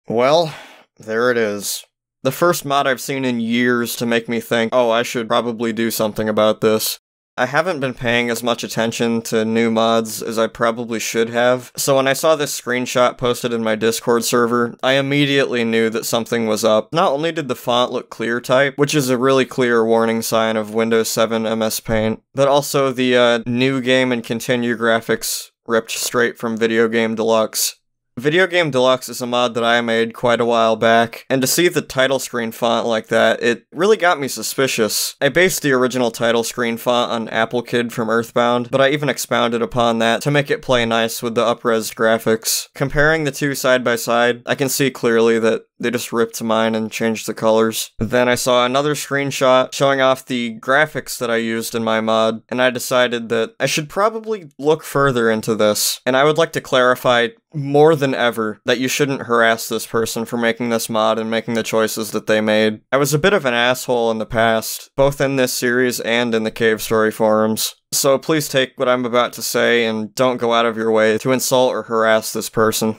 Well, there it is. The first mod I've seen in years to make me think, oh, I should probably do something about this. I haven't been paying as much attention to new mods as I probably should have, so when I saw this screenshot posted in my Discord server, I immediately knew that something was up. Not only did the font look clear type, which is a really clear warning sign of Windows 7 MS Paint, but also the new game and continue graphics ripped straight from Video Game Deluxe. Video Game Deluxe is a mod that I made quite a while back, and to see the title screen font like that, it really got me suspicious. I based the original title screen font on Apple Kid from Earthbound, but I even expounded upon that to make it play nice with the up-res graphics. Comparing the two side by side, I can see clearly that they just ripped mine and changed the colors. Then I saw another screenshot showing off the graphics that I used in my mod, and I decided that I should probably look further into this. And I would like to clarify more than ever that you shouldn't harass this person for making this mod and making the choices that they made. I was a bit of an asshole in the past, both in this series and in the Cave Story forums. So please take what I'm about to say and don't go out of your way to insult or harass this person.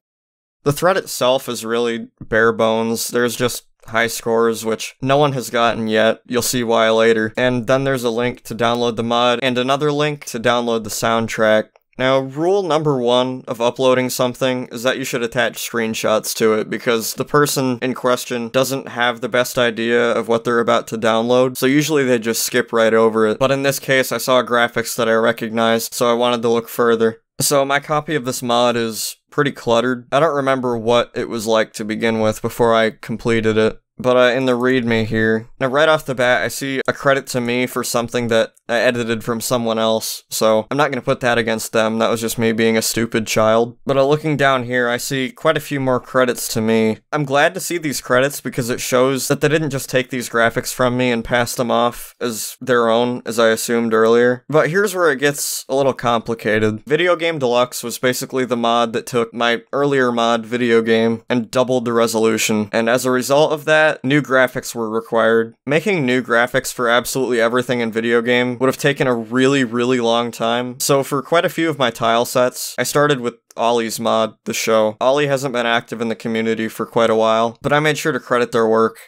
The thread itself is really bare bones. There's just high scores, which no one has gotten yet. You'll see why later. And then there's a link to download the mod, and another link to download the soundtrack. Now, rule number 1 of uploading something is that you should attach screenshots to it, because the person in question doesn't have the best idea of what they're about to download, so usually they just skip right over it. But in this case, I saw graphics that I recognized, so I wanted to look further. So my copy of this mod is pretty cluttered. I don't remember what it was like to begin with before I completed it. But in the readme here, now right off the bat, I see a credit to me for something that I edited from someone else, so I'm not going to put that against them. That was just me being a stupid child. But looking down here, I see quite a few more credits to me. I'm glad to see these credits because it shows that they didn't just take these graphics from me and pass them off as their own, as I assumed earlier. But here's where it gets a little complicated. Video Game Deluxe was basically the mod that took my earlier mod, Video Game, and doubled the resolution, and as a result of that, new graphics were required. Making new graphics for absolutely everything in Video Game would have taken a really, really long time. So for quite a few of my tile sets, I started with Ollie's mod, the show. Ollie hasn't been active in the community for quite a while, but I made sure to credit their work.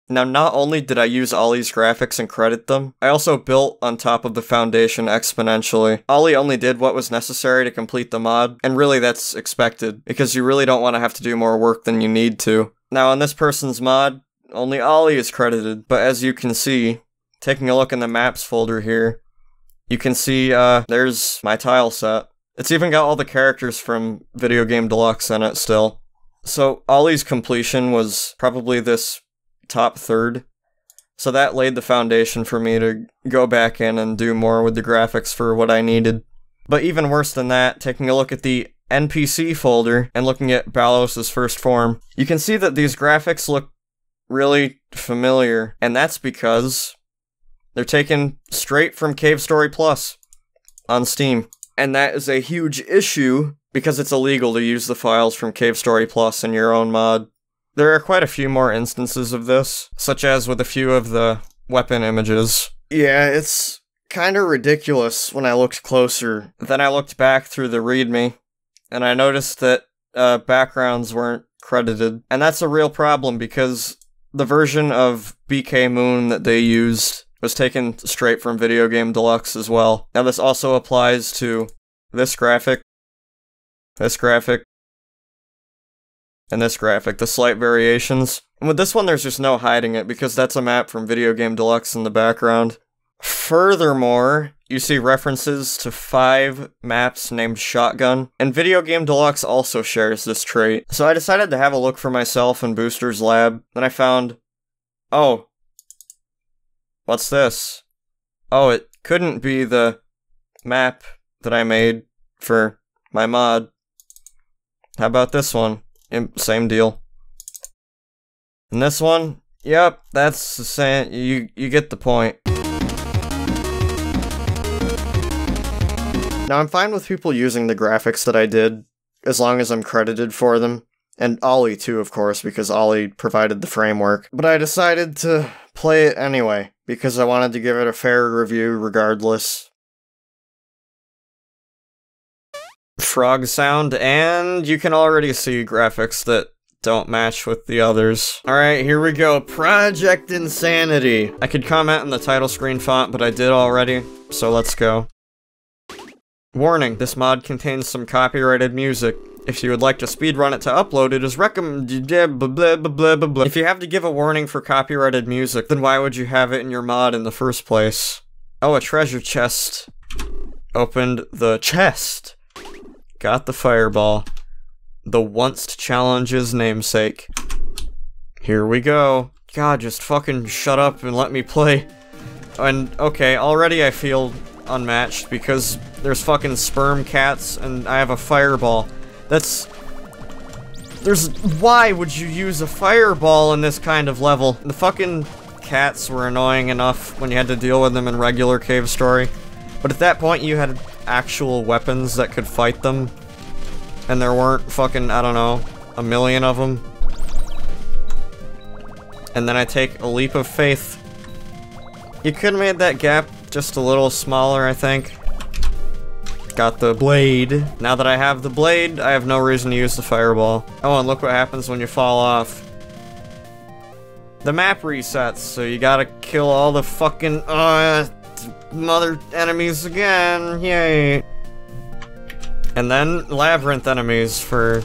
Now, not only did I use Ollie's graphics and credit them, I also built on top of the foundation exponentially. Ollie only did what was necessary to complete the mod, and really that's expected, because you really don't want to have to do more work than you need to. Now, on this person's mod, only Ollie is credited, but as you can see, taking a look in the maps folder here, you can see, there's my tile set. It's even got all the characters from Video Game Deluxe in it still. So, Ollie's completion was probably this top third, so that laid the foundation for me to go back in and do more with the graphics for what I needed. But even worse than that, taking a look at the NPC folder and looking at Balos's first form, you can see that these graphics look really familiar, and that's because they're taken straight from Cave Story Plus on Steam. And that is a huge issue because it's illegal to use the files from Cave Story Plus in your own mod. There are quite a few more instances of this, such as with a few of the weapon images. Yeah, it's kinda ridiculous when I looked closer. Then I looked back through the readme, and I noticed that backgrounds weren't credited. And that's a real problem because the version of BK Moon that they used was taken straight from Video Game Deluxe as well. Now this also applies to this graphic, and this graphic, the slight variations. And with this one there's just no hiding it because that's a map from Video Game Deluxe in the background. Furthermore, you see references to 5 maps named Shotgun, and Video Game Deluxe also shares this trait. So I decided to have a look for myself in Booster's lab, then I found, oh, what's this? Oh, it couldn't be the map that I made for my mod. How about this one? Same deal. And this one? Yep, that's the same. You get the point. Now, I'm fine with people using the graphics that I did, as long as I'm credited for them. And Ollie too, of course, because Ollie provided the framework. But I decided to play it anyway, because I wanted to give it a fair review regardless. Frog sound, and you can already see graphics that don't match with the others. Alright, here we go. Project Insanity. I could comment in the title screen font, but I did already, so let's go. Warning, this mod contains some copyrighted music. If you would like to speedrun it to upload, it is recommended. If you have to give a warning for copyrighted music, then why would you have it in your mod in the first place? Oh, a treasure chest. Opened the chest. Got the fireball. The once challenge's namesake. Here we go. God, just fucking shut up and let me play. And, okay, already I feel unmatched because there's fucking sperm cats and I have a fireball. Why would you use a fireball in this kind of level? The fucking cats were annoying enough when you had to deal with them in regular Cave Story. But at that point you had actual weapons that could fight them. And there weren't fucking, I don't know, a million of them. And then I take a leap of faith. You could have made that gap just a little smaller, I think. Got the blade. Now that I have the blade, I have no reason to use the fireball. Oh, and look what happens when you fall off. The map resets, so you gotta kill all the fucking, mother enemies again. Yay. And then labyrinth enemies for...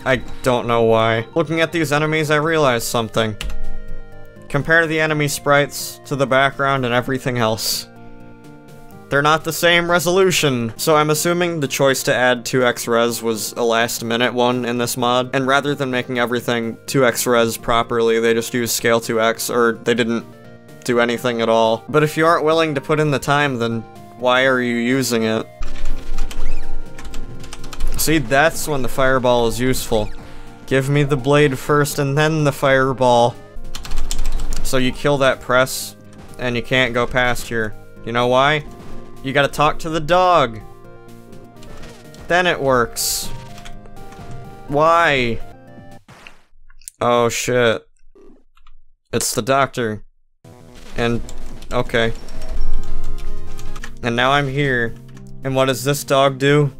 I don't know why. Looking at these enemies, I realized something. Compare the enemy sprites to the background and everything else. They're not the same resolution, so I'm assuming the choice to add 2x res was a last-minute one in this mod, and rather than making everything 2x res properly, they just used scale 2x, or they didn't do anything at all. But if you aren't willing to put in the time, then why are you using it? See, that's when the fireball is useful. Give me the blade first and then the fireball. So you kill that press, and you can't go past here. You know why? You gotta talk to the dog. Then it works. Why? Oh shit. It's the doctor. And, okay. And now I'm here. And what does this dog do?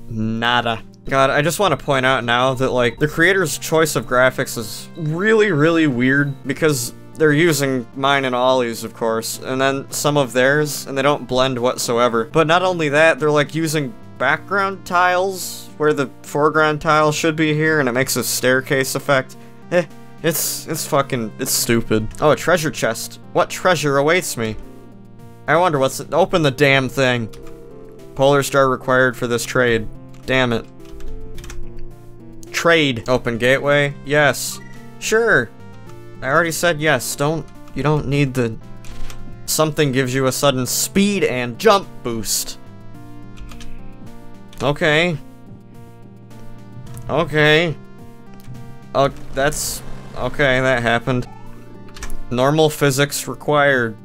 Nada. God, I just want to point out now that, like, the creator's choice of graphics is really, really weird, because they're using mine and Ollie's, of course, and then some of theirs, and they don't blend whatsoever. But not only that, they're, like, using background tiles, where the foreground tile should be here, and it makes a staircase effect. It's fucking, it's stupid. Oh, a treasure chest. What treasure awaits me? I wonder what's it. Open the damn thing. Polar star required for this trade. Damn it. Trade. Open gateway? Yes. Sure. I already said yes. You don't need the... Something gives you a sudden speed and jump boost. Okay. Okay. Oh, that's... Okay, that happened. Normal physics required.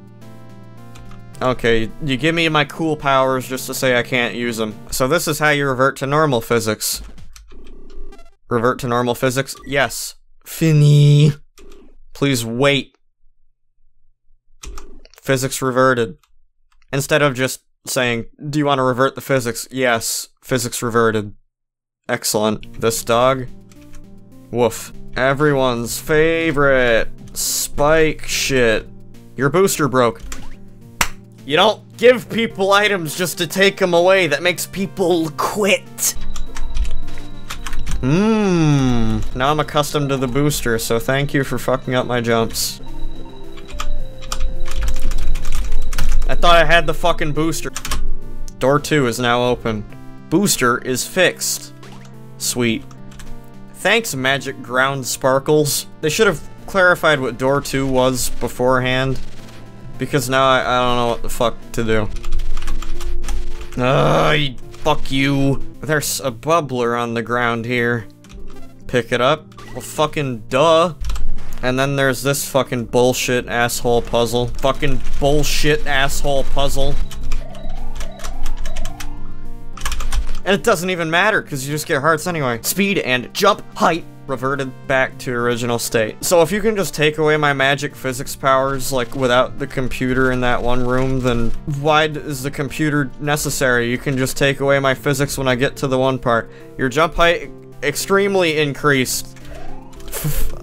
Okay, you give me my cool powers just to say I can't use them. So this is how you revert to normal physics. Revert to normal physics? Yes. Finny. Please wait. Physics reverted. Instead of just saying, do you want to revert the physics? Yes. Physics reverted. Excellent. This dog? Woof. Everyone's favorite. Spike shit. Your booster broke. You don't give people items just to take them away. That makes people quit. Now I'm accustomed to the booster, so thank you for fucking up my jumps. I thought I had the fucking booster. Door 2 is now open. Booster is fixed. Sweet. Thanks, Magic Ground Sparkles. They should have clarified what door 2 was beforehand. Because now I don't know what the fuck to do. Fuck you. There's a bubbler on the ground here. Pick it up. Well, fucking duh. And then there's this fucking bullshit asshole puzzle. Fucking bullshit asshole puzzle. And it doesn't even matter, because you just get hearts anyway. Speed and jump height reverted back to original state. So if you can just take away my magic physics powers, like, without the computer in that one room, then why is the computer necessary? You can just take away my physics when I get to the one part. Your jump height extremely increased.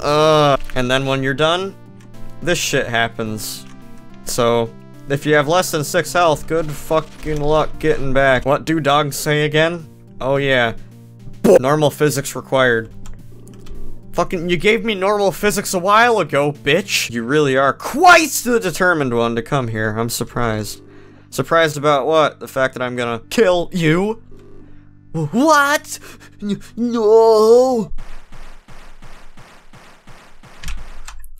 And then when you're done, this shit happens. So, if you have less than 6 health, good fucking luck getting back. What do dogs say again? Oh yeah. Normal physics required. Fucking, you gave me normal physics a while ago, bitch! You really are quite the determined one to come here. I'm surprised. Surprised about what? The fact that I'm gonna kill you? What? No!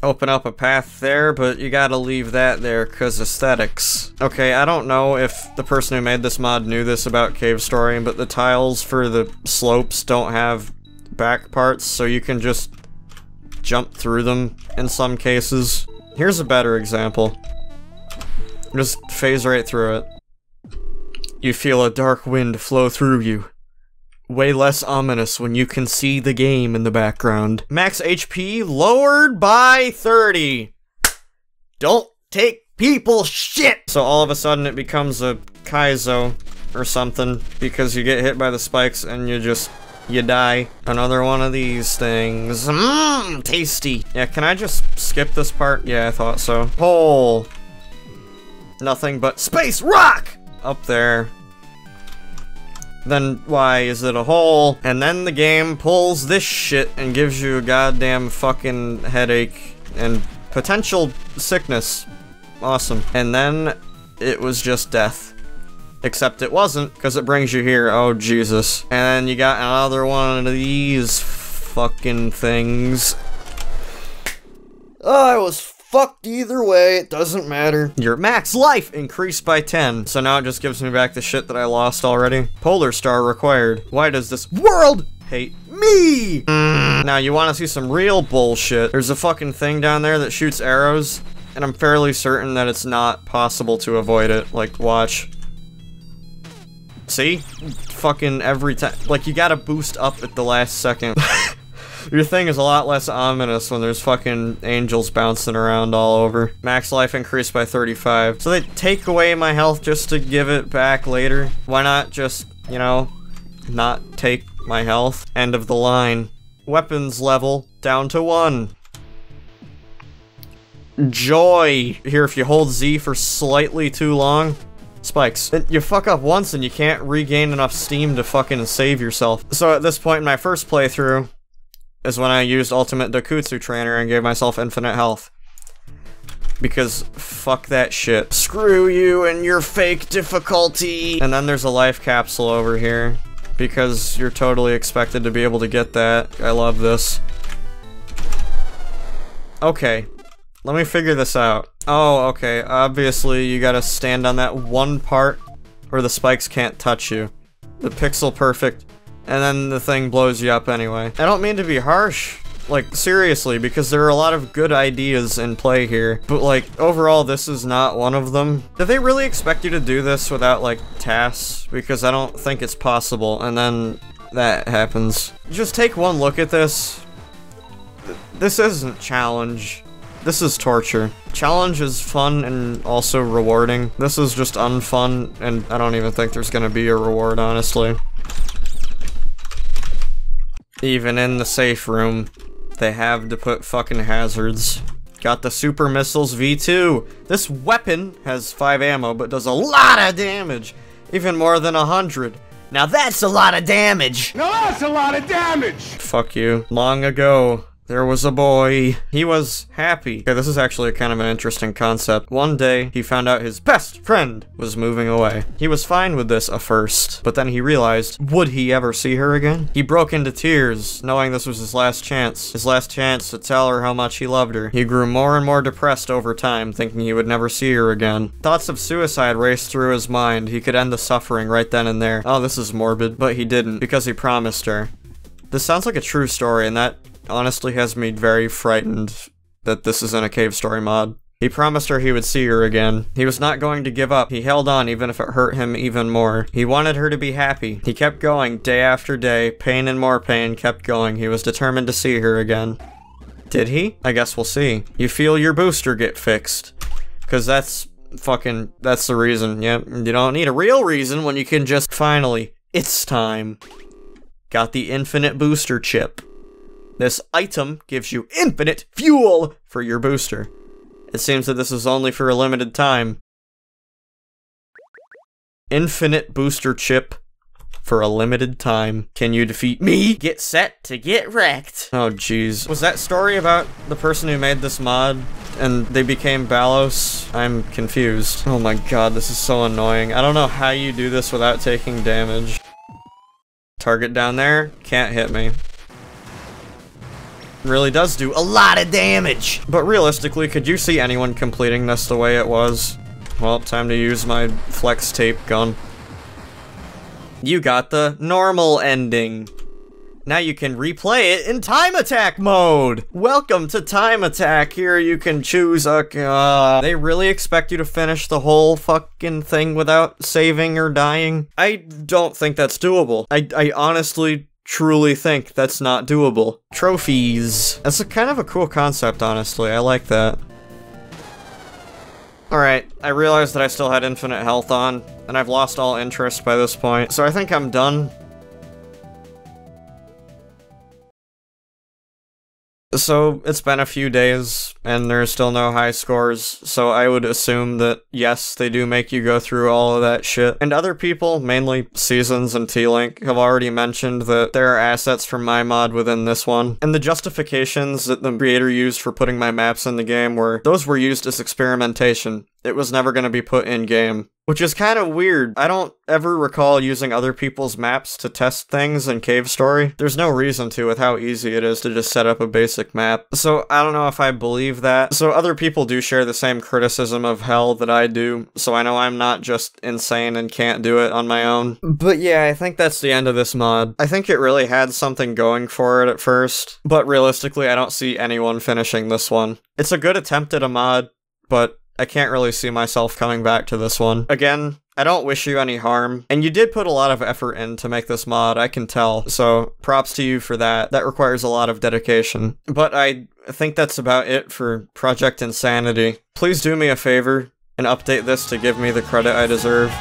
Open up a path there, but you gotta leave that there, cause aesthetics. Okay, I don't know if the person who made this mod knew this about cave story, but the tiles for the slopes don't have back parts, so you can just jump through them in some cases. Here's a better example. Just phase right through it. You feel a dark wind flow through you. Way less ominous when you can see the game in the background. Max HP lowered by 30. Don't take people's shit! So all of a sudden it becomes a Kaizo or something because you get hit by the spikes and you die. Another one of these things. Mmm, tasty. Yeah, can I just skip this part? Yeah, I thought so. Hole. Nothing but space rock! Up there. Then why is it a hole? And then the game pulls this shit and gives you a goddamn fucking headache and potential sickness. Awesome. And then it was just death. Except it wasn't, because it brings you here. Oh, Jesus. And then you got another one of these fucking things. Oh, I was fucked either way, it doesn't matter. Your max life increased by 10, so now it just gives me back the shit that I lost already. Polar star required. Why does this world hate me? Now you want to see some real bullshit. There's a fucking thing down there that shoots arrows, and I'm fairly certain that it's not possible to avoid it. Like, watch. See? Fucking every time. Like, you gotta boost up at the last second. Your thing is a lot less ominous when there's fucking angels bouncing around all over. Max life increased by 35. So they take away my health just to give it back later? Why not just, you know, not take my health? End of the line. Weapons level down to 1. Joy. Here, if you hold Z for slightly too long, spikes. You fuck up once and you can't regain enough steam to fucking save yourself. So at this point in my first playthrough, is when I used Ultimate Dokutsu Trainer and gave myself infinite health. Because fuck that shit. Screw you and your fake difficulty! And then there's a life capsule over here. Because you're totally expected to be able to get that. I love this. Okay. Let me figure this out. Oh, okay. Obviously, you gotta stand on that one part where the spikes can't touch you. The pixel perfect. And then the thing blows you up anyway. I don't mean to be harsh, like, seriously, because there are a lot of good ideas in play here, but, like, overall, this is not one of them. Did they really expect you to do this without, like, tasks? Because I don't think it's possible, and then that happens. Just take one look at this. This isn't challenge. This is torture. Challenge is fun and also rewarding. This is just unfun, and I don't even think there's gonna be a reward, honestly. Even in the safe room, they have to put fucking hazards. Got the Super Missiles V2. This weapon has 5 ammo, but does a lot of damage. Even more than 100. Now that's a lot of damage! Now that's a lot of damage! Fuck you. Long ago, there was a boy. He was happy. Okay, this is actually kind of an interesting concept. One day, he found out his best friend was moving away. He was fine with this at first, but then he realized, would he ever see her again? He broke into tears, knowing this was his last chance. His last chance to tell her how much he loved her. He grew more and more depressed over time, thinking he would never see her again. Thoughts of suicide raced through his mind. He could end the suffering right then and there. Oh, this is morbid, but he didn't, because he promised her. This sounds like a true story, and that honestly has me very frightened that this is in a cave story mod. He promised her he would see her again. He was not going to give up. He held on even if it hurt him even more. He wanted her to be happy. He kept going day after day. Pain and more pain kept going. He was determined to see her again. Did he? I guess we'll see. You feel your booster get fixed. Cause that's the reason. Yep. You don't need a real reason when you can just finally, it's time. got the infinite booster chip. This item gives you infinite fuel for your booster. It seems that this is only for a limited time. Infinite booster chip for a limited time. Can you defeat me? Get set to get wrecked. Oh jeez. Was that story about the person who made this mod and they became Balos? I'm confused. Oh my god, this is so annoying. I don't know how you do this without taking damage. Target down there, can't hit me. Really does do a lot of damage! But realistically, could you see anyone completing this the way it was? Well, time to use my flex tape gun. You got the normal ending. Now you can replay it in time attack mode! Welcome to time attack. Here you can choose a... they really expect you to finish the whole fucking thing without saving or dying? I don't think that's doable. I honestly... truly think that's not doable. Trophies. That's a kind of a cool concept, honestly. I like that. Alright, I realized that I still had infinite health on, and I've lost all interest by this point, so I think I'm done. So, it's been a few days, and there's still no high scores, so I would assume that, yes, they do make you go through all of that shit. And other people, mainly Seasons and T-Link, have already mentioned that there are assets from my mod within this one. And the justifications that the creator used for putting my maps in the game those were used as experimentation. It was never going to be put in-game. Which is kind of weird. I don't ever recall using other people's maps to test things in Cave Story. There's no reason to with how easy it is to just set up a basic map. So I don't know if I believe that. So other people do share the same criticism of Hell that I do, so I know I'm not just insane and can't do it on my own. But yeah, I think that's the end of this mod. I think it really had something going for it at first, but realistically I don't see anyone finishing this one. It's a good attempt at a mod, but I can't really see myself coming back to this one. Again, I don't wish you any harm, and you did put a lot of effort in to make this mod, I can tell, so props to you for that. That requires a lot of dedication. But I think that's about it for Project Insanity. Please do me a favor and update this to give me the credit I deserve.